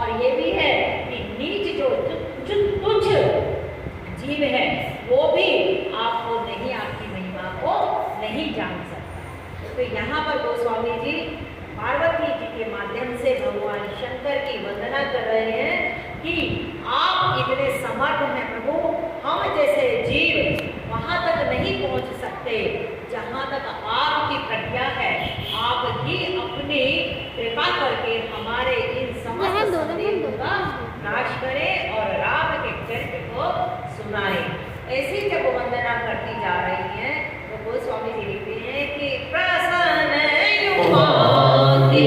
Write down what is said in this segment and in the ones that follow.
और ये भी है कि नीच जो तुच्छ जीव है वो भी आपको नहीं, आपकी महिमा को नहीं जान सकता। तो यहाँ पर गोस्वामी जी पार्वती जी के माध्यम से भगवान शंकर की वंदना कर रहे हैं कि आप इतने समर्थ हैं प्रभु, हम जैसे जीव वहाँ तक नहीं पहुँच सकते जहाँ तक आपकी प्रज्ञा है। आप ही अपनी कृपा करके हमारे इन समस्त संदेहों का नाश करें और राम के चरित्र को सुनाएं। ऐसी जब वंदना करती जा रही हैं तो गोस्वामी जी लिखते हैं कि प्रसन्न युवाते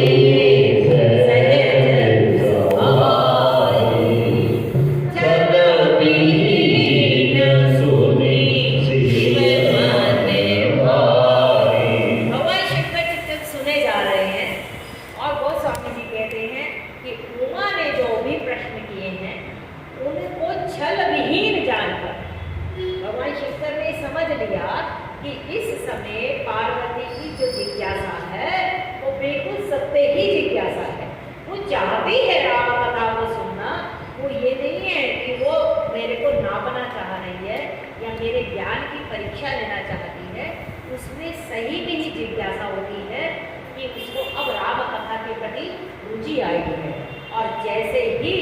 कि इस समय पार्वती की जो जिज्ञासा है वो बिल्कुल सत्य ही जिज्ञासा है। वो चाहती है राम कथा को सुनना, वो ये नहीं है कि वो मेरे को नापना चाह रही है या मेरे ज्ञान की परीक्षा लेना चाहती है। उसमें सही में ही जिज्ञासा होती है कि उसको अब राम कथा के प्रति रुचि आई है। और जैसे ही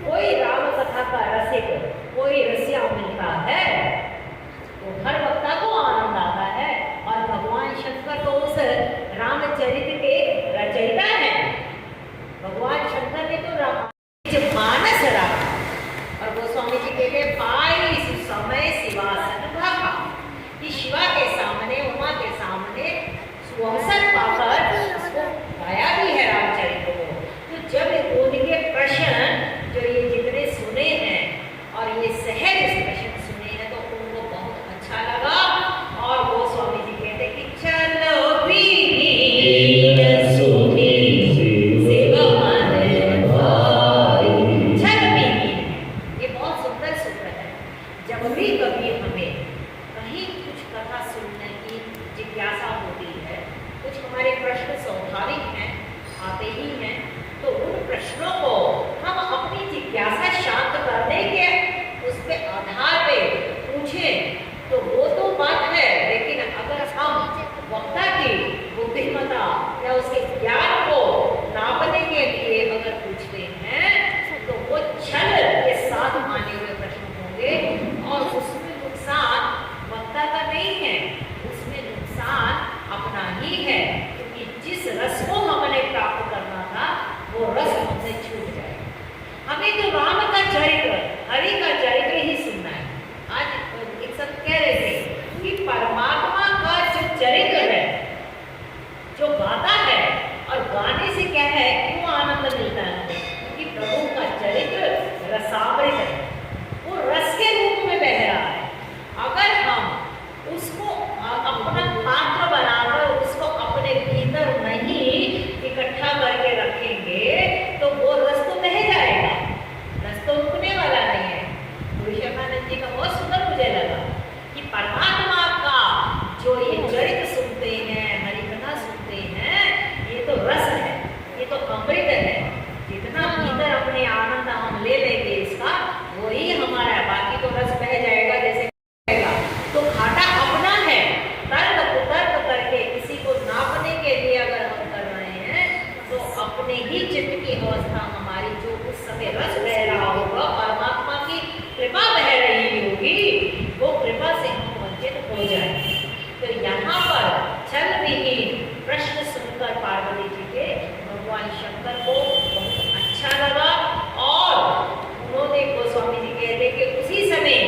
कोई राम कथा का रसिक, कोई रसिया मिलता है तो हर वक्ता को आनंद आता है। और भगवान शंकर तो उस रामचरित्र के रचयिता हैं। भगवान शंकर ने तो मानस रहा। और गोस्वामी जी कहते हैं पाई इस समय शिवा सद्भागा, कि शिवा के सामने, उमा के सामने सुअवसर पाकर उसको गाया भी है रामचरित्र को। तो जब उनके प्रश्न जो ये जितने सुने हैं और ये सहज प्रश्न सुने हैं तो उनको बहुत अच्छा लगा। और गोस्वामी जी कहते कि चलो भी सुनी सेवा माने भाई। चल भी, ये बहुत सुंदर सूत्र है। जब भी कभी हमें कहीं कुछ कथा सुनने की जिज्ञासा होती है, कुछ हमारे प्रश्न स्वाभाविक हैं, आते ही हैं, तो उन प्रश्नों को हम अपनी जिज्ञासा शांत करने के उसके आधार पे पूछें तो वो तो बात है। लेकिन अगर हम वक्ता की बुद्धिमत्ता या उसके ज्ञान को नापने के लिए अगर पूछते हैं तो वो छल के साथ आने हुए प्रश्न होंगे। और उसमें नुकसान वक्ता का नहीं है, उसमें नुकसान अपना ही है, क्योंकि जिस रस को हमने प्राप्त करना था वो रस हमसे छूट जाएगा। हमें तो राम का चरित्र, हरि का चरित्र ही सुनना है। आज एक सब कह रहे थे कि परमात्मा का जो चरित्र है, जो गाता है, और गाने से क्या है, क्यों आनंद मिलता है, क्योंकि प्रभु का चरित्र रसामृत है, वो रस के रूप में बह रहा है। अगर हम उसको अपना पात्र बनाकर उसको अपने भीतर नहीं इकट्ठा करके रखेंगे तो वो रस तो बह जाएगा, रस तो रुकने वाला नहीं है। पुरुषोत्तमानंद जी का बहुत सुंदर मुझे लगा कि परमात्मा का जो ये चरित्र सुनते हैं, हरिकथा सुनते हैं, ये तो रस है, ये तो अमृत है। जितना भीतर अपने आनंद हम ले लेंगे इसका, वही हमारा है, बाकी तो रस बह जाएगा जैसे तो घाटा अपना है। तर्क कुतर्क करके किसी को नापने के लिए अगर हम कर रहे हैं तो अपने ही चित्त की अवस्था हमारी जो उस समय रस बह रहा होगा, परमात्मा की कृपा बह रही होगी, वो कृपा से हम वंचित हो जाएंगे। तो यहाँ पर छल विहीन प्रश्न सुनकर पार्वती जी के भगवान शंकर को बहुत अच्छा लगा। और उन्होंने गोस्वामी जी कहते कि उसी समय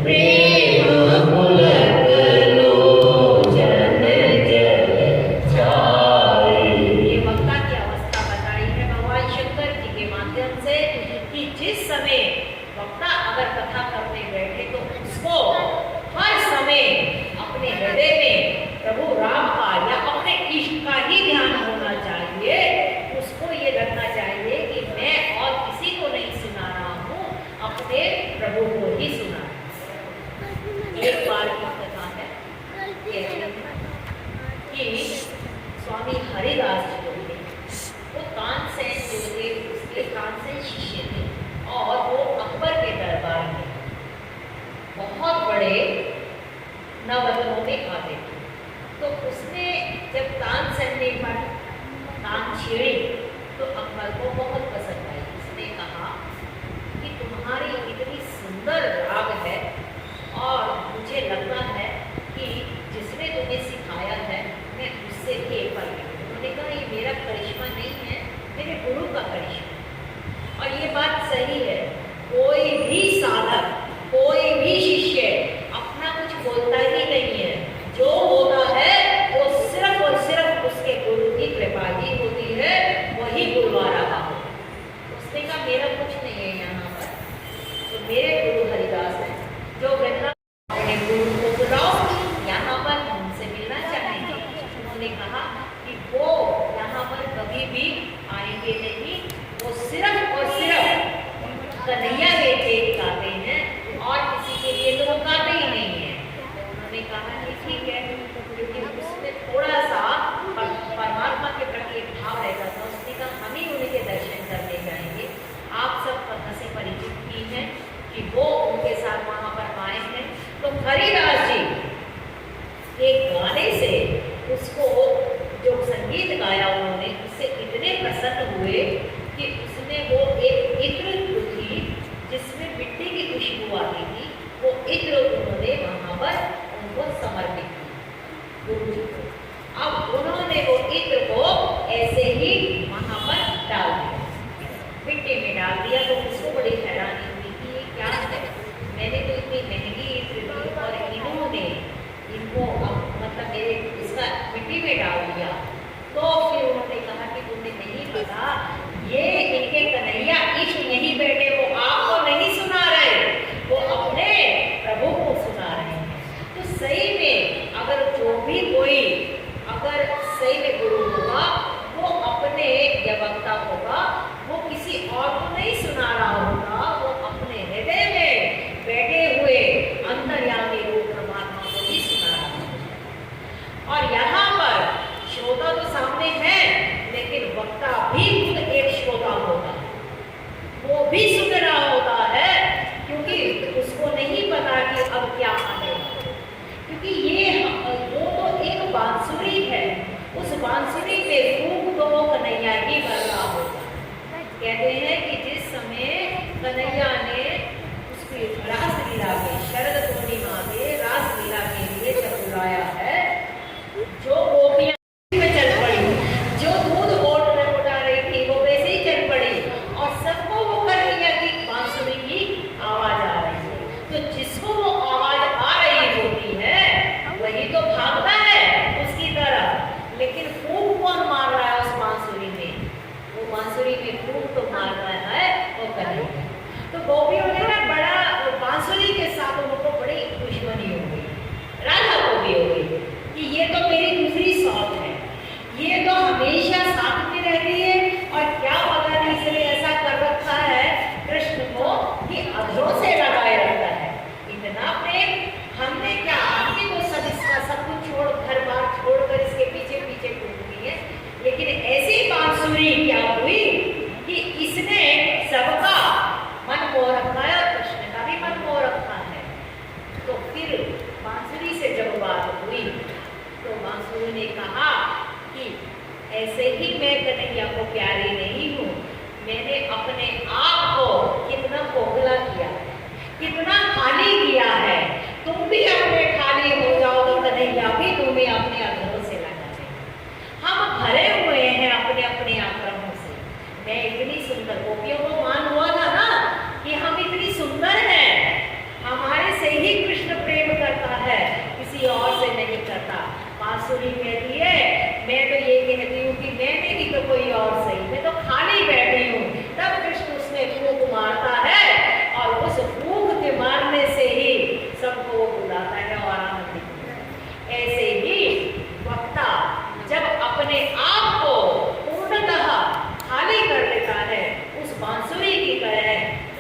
प्रेम नवरत्नों में आते थे। तो उसने जब तानसेन पर तान छेड़ी तो अकबर को बहुत पसंद आई। उसने कहा कि तुम्हारी इतनी सुंदर राग है और मुझे लगता है कि जिसने तुम्हें सिखाया है मैं उससे भी एक बार मिलूं। उन्होंने कहा ये मेरा करिश्मा नहीं है, मेरे गुरु का करिश्मा। और ये बात सही है, कोई भी साधक, कोई भी शिष्य अपना कुछ बोलता ही नहीं है। जो होता है वो सिर्फ और सिर्फ उसके गुरु की कृपा ही होती है, वही गुरुद्वारा का। उसने कहा मेरा कुछ नहीं है यहाँ पर, तो मेरे गुरु हरिदास हैं जो वृंदावन अपने गुरु को बुलाओ, यहाँ पर हमसे मिलना चाहेंगे। उन्होंने कहा कि वो यहाँ पर कभी भी आएंगे नहीं, वो सिर्फ और सिर्फ कन्हैया के गीत गाते हैं और किसी के लिए तो वो गाते ही नहीं है। तो उन्होंने कहा कि ठीक है, लेकिन उसमें थोड़ा सा परमात्मा के प्रति एक भाव रहता था। उसने कहा हम ही उनके दर्शन करने जाएंगे। आप सब कथा से परिचित ही हैं कि वो उनके साथ वहाँ पर आए हैं। तो हरिदास जी एक गाने से उसको जो संगीत गाया उन्होंने, उससे इतने प्रसन्न हुए कि उसने वो एक इत्र थी जिसमें मिट्टी की खुशबू आती थी, वो इत्र उन्होंने वहाँ पर उनको समर्पित की गुरु जी को। अब उन्होंने वो इत्र को ऐसे ही वहाँ पर डाल दिया, मिट्टी में डाल दिया। तो उसको बड़ी हैरानी हुई कि ये क्या है, मैंने तो इतनी महंगी इत्र दी और इन्होंने इनको मतलब मेरे इसका मिट्टी में डाल दिया। तो फिर उन्होंने कहा कि तुम्हें नहीं पता, ये इनके कन्हैया इश्क नहीं बैठे, वो आपको नहीं सुना रहे, वो अपने प्रभु को सुना रहे हैं। तो सही में अगर जो भी कोई अगर सही में गुरु होगा, वो अपने या वक्ता होगा, वो किसी और को नहीं सुना रहा होगा, वो अपने हृदय में बैठे हुए अंतर्यामी रूप परमात्मा को ही सुना रहा होगा। और यहाँ पर श्रोता तो सामने है, लेकिन वक्ता भी खुद एक श्रोता होता है, वो भी सुन रहा होता है, क्योंकि उसको नहीं पता कि अब क्या आने वाला है। क्योंकि ये वो तो एक बांसुरी है, उस बांसुरी पे फूंक तो वो कन्हैया ही भर रहा होता है। कहते हैं कि जिस समय कन्हैया ने उसकी रासलीला में, शरद पूर्णिमा में रासलीला के लिए जब बुलाया है, जो गोपियां में चल पड़ी, जो दूध बोट में उठा रही थी वो वैसे ही चल पड़ी और सबको वो कन्हैया की बांसुरी की आवाज आ रही है। तो जिसको वो आवाज आ रही होती है वही तो भागता है उसकी तरफ, लेकिन फूंक कौन मार रहा है उस बांसुरी में? वो बांसुरी में फूंक तो मार रहा है वो कन्हैया। तो गोपियों ने ना बड़ा बांसुरी के साथ उनको बड़ी दुश्मनी हो गई, राधा को भी हो गई कि ये तो मेरी दूसरी सौत है, ये तो हमेशा साथ में रहती है और क्या पता नहीं इसने ऐसा कर रखा है कृष्ण को कि अधरों से लगाए रखता है। इतना प्रेम हमने क्या आदमी को सब इसका सब कुछ छोड़, घर बार छोड़कर इसके पीछे पीछे घूमती है। लेकिन ऐसी बांसुरी क्या हुई कि इसने सबका मन मोह रखा है और कृष्ण का भी मन मोह रखा है। तो फिर बांसुरी से जब बात हुई तो बांसुरी ने कहा कि ऐसे ही मैं कन्हैया को प्यारी नहीं हूँ, मैंने अपने आप को कितना खोखला किया है, कितना खाली किया है। तुम भी अपने खाली हो जाओ तो कन्हैया भी तुम्हें अपने अधरों से लगा दे। हम भरे हुए हैं अपने अपने आक्रमों से। मैं इतनी सुंदर, गोपियों को मान हुआ था ना कि हम इतनी सुंदर हैं, हमारे से ही कृष्ण प्रेम करता है, किसी और से नहीं करता। बांसुरी कहती है मैं तो ये कहती हूँ कि मैंने भी तो कोई और सही, मैं तो खाली बैठी हूँ। तब कृष्ण उसमें फूंक मारता है और उस फूंक के मारने से ही सबको वो बुलाता है और आनंदित होता है। ऐसे ही वक्ता जब अपने आप को पूर्णतः खाली कर लेता है उस बांसुरी की तरह,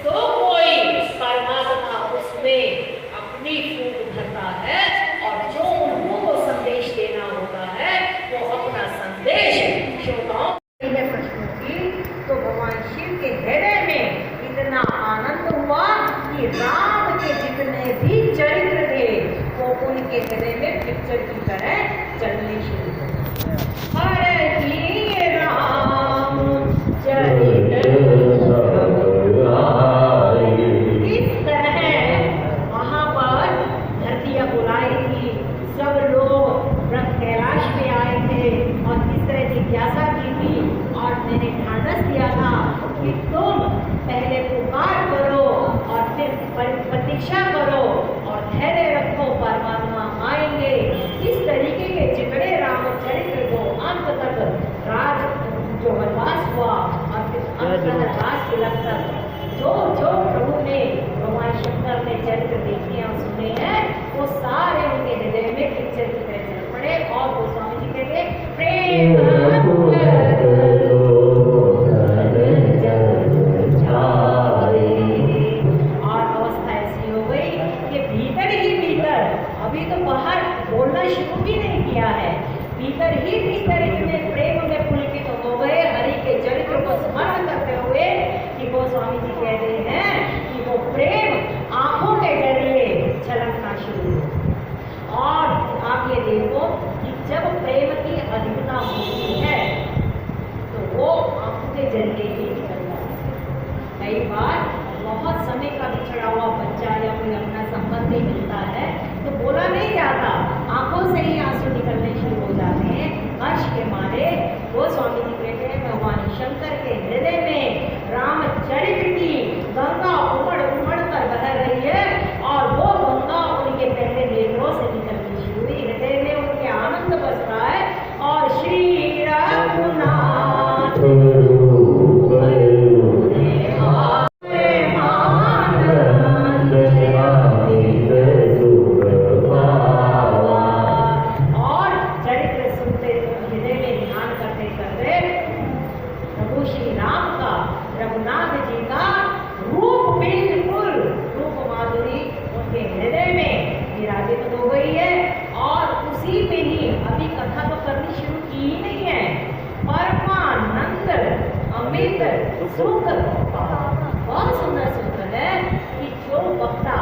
तो कोई परमात्मा उसमें अपनी फूंक भरता है और जो उनको को संदेश देना होता है वो अपना संदेश श्रोताओं प्रश्नों की। तो भगवान शिव के हृदय में इतना आनंद हुआ कि राम के जितने भी चरित्र थे वो उनके हृदय में पिक्चर की तरह चलनी शुरू हो। हरे राम चरित इस तरह वहाँ पर धरतियाँ बुलाई थी, सब लोग ब्रह्म कैलाश में आए थे और इस तरह जिज्ञासा की थी और मैंने ढांढस दिया था कि तुम पहले पुकार करो और फिर प्रतीक्षा करो और धैर्य रखो, परमात्मा आएंगे। इस तरीके के जितने रामचरित्र को अंत तक राज जो वनवास हुआ और फिर अंत राज तिलक तक जो जो प्रभु ने भगवान शंकर ने चरित्र देखे और सुने हैं वो सारे उनके हृदय में पिक्चर की तरह चल पड़े। और गोस्वामी जी कहते प्रेम और अवस्था ऐसी हो गई कि भीतर ही भीतर, अभी तो बाहर बोलना शुरू भी नहीं किया है, भीतर ही भीतर इतने प्रेम में पुलकित हो गए हरि के चरित्र को स्मरण करते हुए कि गोस्वामी जी कहते हैं कि वो प्रेम आंखों के जरिए छलकना शुरू हो। और आप ये देखो कि जब प्रेम की अधिकता होती है तो वो आंखों के जरिए ही निकलता है। कई बार बहुत समय का बिछड़ा हुआ बच्चा या कोई अपना संबंधी मिलता है तो बोला नहीं जाता, आंखों से ही आंसू निकलने शुरू हो जाते हैं हर्ष के मारे। वो स्वामी जी कहते हैं भगवान शंकर के हृदय में रामचरित्र की गंगा उमड़ उमड़ कर बह रही है और वो गंगा उनके पहले नेत्रों से निकलनी शुरू हुई, हृदय में उनके आनंद बस रहा है। और श्री रघुनाथ रघुनाथ जी का रूप बिल्कुल रूप माधुरी उनके हृदय में विराजित हो गई है। और उसी में ही अभी कथा तो करनी शुरू की ही नहीं है, परमानंद अमृत सुख बहुत सुंदर सूत्र है कि जो वक्ता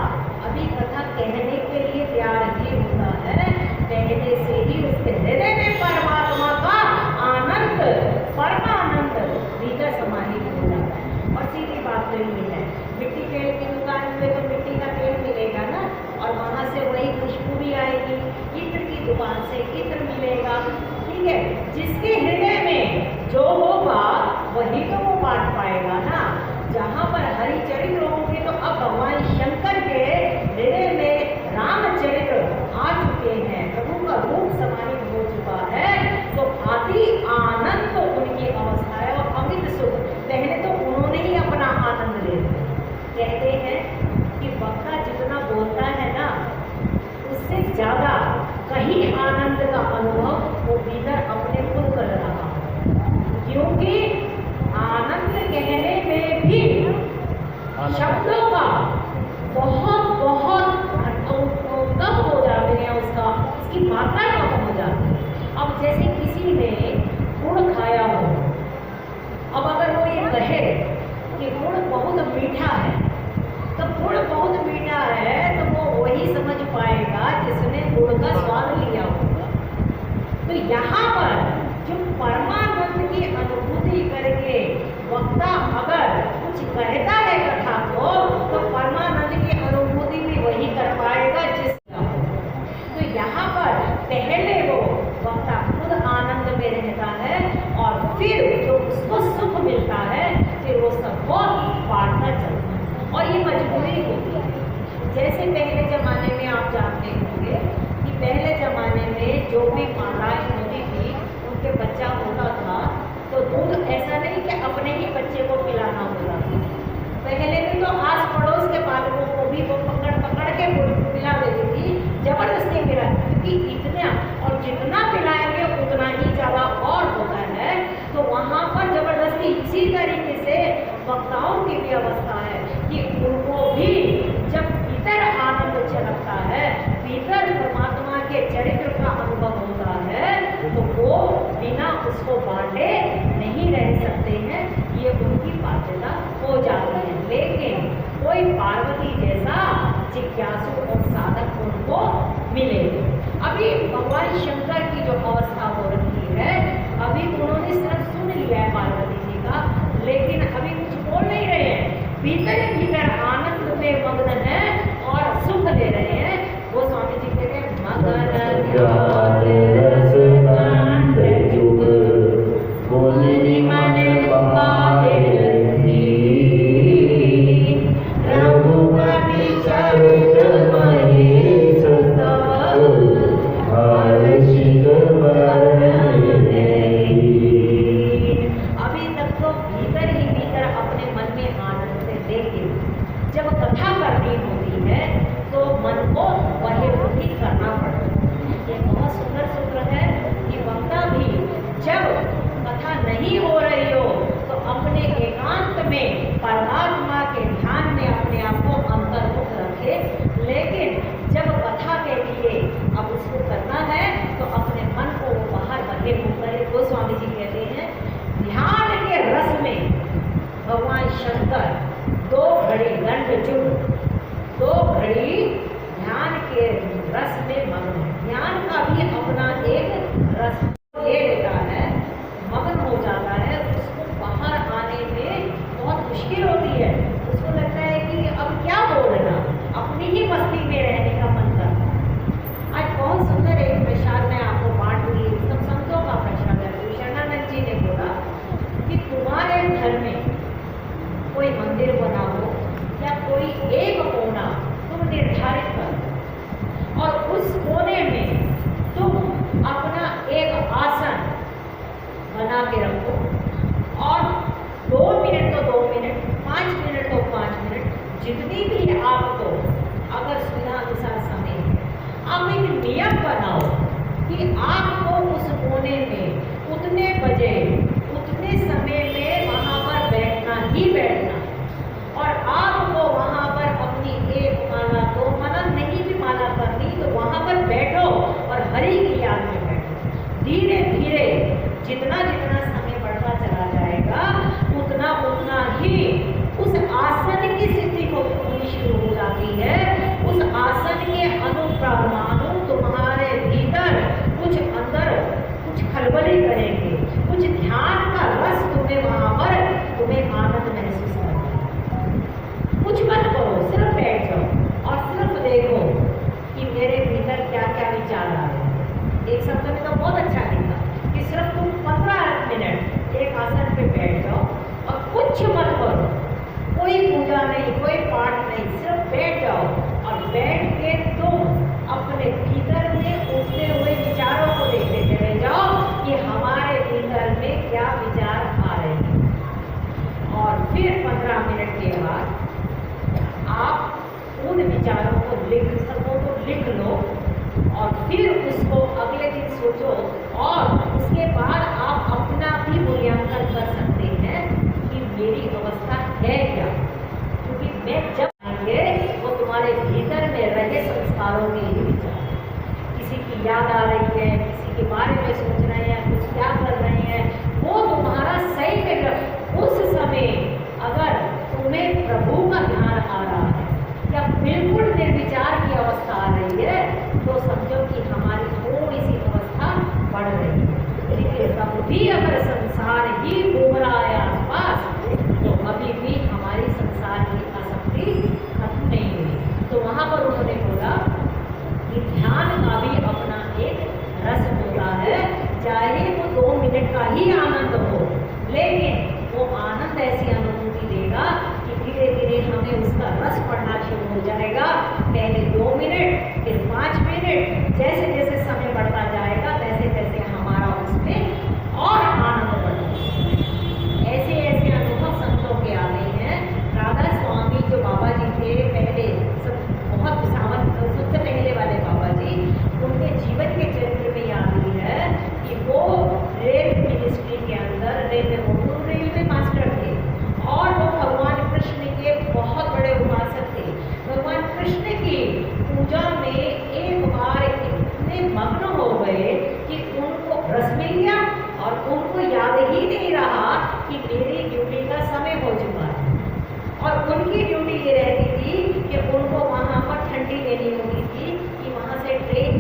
अभी कथा कहने के लिए तैयार ही होता है, कहने से ही उसके हृदय में परमात्मा का आनंद परमानंद भीतर समाहित हो जाता है। और सीधी बात तो ये है, मिट्टी तेल की दुकान में तो मिट्टी का तेल मिलेगा ना, और वहाँ से वही खुशबू भी आएगी, इत्र की दुकान से इत्र मिलेगा, ठीक है। जिसके हृदय में जो होगा वही तो वो बांट पाएगा ना। जहाँ पर हरि चरित्र होंगे तो अब भगवान शंकर के हृदय में रामचरित्र आ चुके हैं, प्रभु का रूप समाहित हो चुका है, तो अति आनंद उनकी अवस्था है और अमित सुख। पहले तो उन्होंने ही अपना आनंद ले लिया। कहते हैं कि वक्ता जितना बोलता है ना उससे ज्यादा कहीं आनंद का अनुभव वो भीतर अपने खुद कर रहा, क्योंकि आनंद कहने में भी शब्दों का बहुत बहुत कम हो जाते हैं, उसकी मात्रा कम हो जाती है। अब जैसे किसी ने गुड़ खाया हो, अब अगर वो ये कहे कि गुड़ बहुत मीठा है, तो गुड़ बहुत मीठा है तो वो वही समझ पाएगा जिसने गुड़ का स्वाद लिया होगा। तो यहाँ पर जो परमानंद की अनुभूति करके वक्ता अगर कुछ कहता है कथा को, तो परमानंद की अनुभूति भी वही कर पाएगा जिसका। तो यहाँ पर पहले वो वक्ता खुद आनंद में रहता है और फिर जो उसको सुख मिलता है फिर वो सबको बांटना चलता है। और ये मजबूरी होती है। जैसे पहले जमाने में आप जानते होंगे कि पहले जमाने में जो भी माताएं होती थी उनके बच्चा होता था तो दूध ऐसा नहीं कि अपने ही बच्चे को पिलाना होता था। पहले भी तो आस पड़ोस के बालकों को भी वो पकड़ पकड़ के पिला देती थी, जबरदस्ती पिला, क्योंकि इतना और जितना पिलाएंगे उतना ही ज़्यादा और होता है। तो वहाँ पर जबरदस्ती इसी तरीके से वक्ताओं की भी अवस्था है कि उनको भी जब भीतर आनंद छलकता है, भीतर परमात्मा के चरित्र का अनुभव होता है, तो वो बिना उसको बांटे नहीं रह सकते हैं, ये उनकी बाध्यता हो जाती है। लेकिन कोई पार्वती जैसा जिज्ञासु और साधक उनको मिले। अभी भगवान शंकर की जो अवस्था हो रही है, अभी उन्होंने सिर्फ सुन लिया है पार्वती जी का, लेकिन अभी कुछ बोल नहीं रहे हैं, भीतर ही भीतर आनंद में मग्न है और सुख ले रहे हैं। वो स्वामी जी कहते हैं मगन ध्यान रस कंठ जुग बोलि मन पाए रघुपति चरित महेश हर्षित बरन देहि। अभी तक तो भीतर ही भीतर अपने मन में आनंद से देखे, जब कथा करनी होती है तो मन को बहिर्मुखी करना पड़ता है। ये बहुत सुंदर सूत्र है कि वक्ता भी जब कथा नहीं हो रही हो तो अपने एकांत में परमात्मा के ध्यान में अपने आप को अंतर्मुख रखे, लेकिन जब कथा के लिए अब उसको करना है तो अपने मन को वो बाहर बहिर्मुख करे। गोस्वामी जी कहते हैं ध्यान के रस में भगवान शंकर 2 घड़ी दंड जुग 2 घड़ी ध्यान के रस में मग्न है। ध्यान का भी अपना एक रस ले लेता है, मग्न हो जाता है, उसको बाहर आने में बहुत मुश्किल होती है। उसको लगता है कि अब क्या बोलना, अपनी ही मस्ती में रहने का मन करता है। आज बहुत सुंदर एक प्रसाद मैं आपको बांट रही, सब संतों का प्रसाद है। शरणानंद जी ने बोला कि तुम्हारे घर में कोई मंदिर बना हो या कोई एक कोना तुम निर्धारित करो और उस कोने में तुम अपना एक आसन बना के रखो और 2 मिनट तो 2 मिनट, 5 मिनट तो 5 मिनट, जितनी भी आपको अगर सुविधा अनुसार समय है, आप एक नियम बनाओ कि आपको उस कोने में उतने बजे उतने समय में वहाँ पर बैठना ही बैठना, और आपको वहाँ पर अपनी 1 माला 2 माला नहीं भी माला करनी तो वहाँ पर बैठो और हरि की याद में बैठो। धीरे धीरे जितना जितना समय बढ़ता चला जाएगा उतना उतना ही उस आसन की स्थिति को होनी शुरू हो जाती है। उस आसन के अनुप्रमाणु तुम्हारे भीतर कुछ अंदर कुछ खलबली करेंगे, कुछ ध्यान का रस तुम्हें वहाँ पर तुम्हें आनंद महसूस करना। कुछ मत करो, सिर्फ बैठ जाओ और सिर्फ देखो कि मेरे भीतर क्या क्या विचार आ रहे हैं। एक शब्द में तो बहुत अच्छा लिखा कि सिर्फ तुम 15 मिनट एक आसन पे बैठ जाओ और कुछ मत करो, कोई पूजा नहीं, कोई पाठ नहीं, सिर्फ बैठ जाओ और बैठ के तुम अपने भीतर में उठते हुए विचारों को देखते चले जाओ कि हमारे भीतर में क्या विचार आ रहे हैं। और फिर 15 मिनट के बाद आप उन विचारों को लिख सको तो लिख लो और फिर उसको अगले दिन सोचो और उसके बाद आप अपना भी मूल्यांकन कर सकते हैं कि मेरी अवस्था है क्या, क्योंकि मैं जब आएंगे वो तुम्हारे भीतर में रहे संस्कारों के ही विचार, किसी की याद आ रही है, किसी के बारे में सोच रहे हैं, कुछ क्या कर रहे हैं, वो तुम्हारा सही में उस समय अगर तुम्हें प्रभु का ध्यान आ रहा है या बिल्कुल निर्विचार की अवस्था आ रही है तो समझो कि हमारी थोड़ी सी अवस्था बढ़ रही है। लेकिन तब भी अगर संसार ही घूम रहा है आसपास तो अभी भी हमारी संसार की आसक्ति खत्म नहीं हुई। तो वहाँ पर उन्होंने बोला कि ध्यान का भी अपना एक रस होता है, चाहे वो 2 मिनट का ही आनंद हो, लेकिन वो आनंद ऐसी अनुभूति देगा कि धीरे धीरे हमें उसका रस पड़ना शुरू हो जाएगा। पहले 2 मिनट, फिर 5 मिनट, जैसे जैसे समय बढ़ता जाएगा वैसे वैसे हमारा उसमें और आनंद बढ़ता। ऐसे ऐसे अनुभव संतों के आ रहे हैं। राधा स्वामी जो बाबा जी थे पहले, सब बहुत सबसे पहले वाले बाबा जी, उनके जीवन के चरित्र में याद हुई है कि वो रेल मिनिस्ट्री के अंदर रेलवे मास्टर थे और वो भगवान कृष्ण के बहुत बड़े उपासक थे। भगवान कृष्ण की पूजा में एक बार इतने मग्न हो गए कि उनको रस मिल गया और उनको याद ही नहीं रहा कि मेरी ड्यूटी का समय हो चुका है। और उनकी ड्यूटी ये रहती थी कि उनको वहाँ पर ठंडी लेनी होती थी कि वहाँ से ट्रेन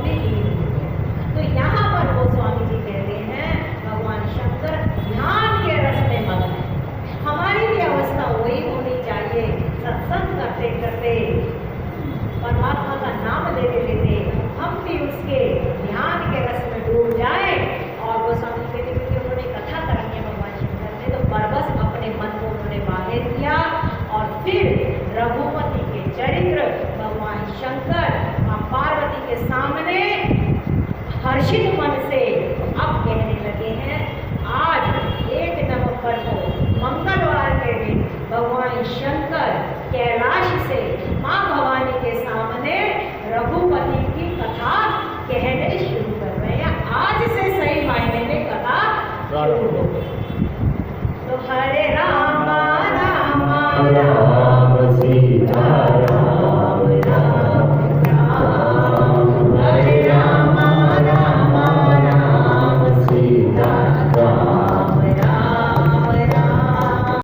में लीन हो गए। तो यहाँ पर गोस्वामी जी कहते हैं भगवान शंकर ध्यान के रस में मग्न है। हमारी भी अवस्था वही होनी चाहिए, सत्संग करते करते परमात्मा का नाम लेते लेते हम भी उसके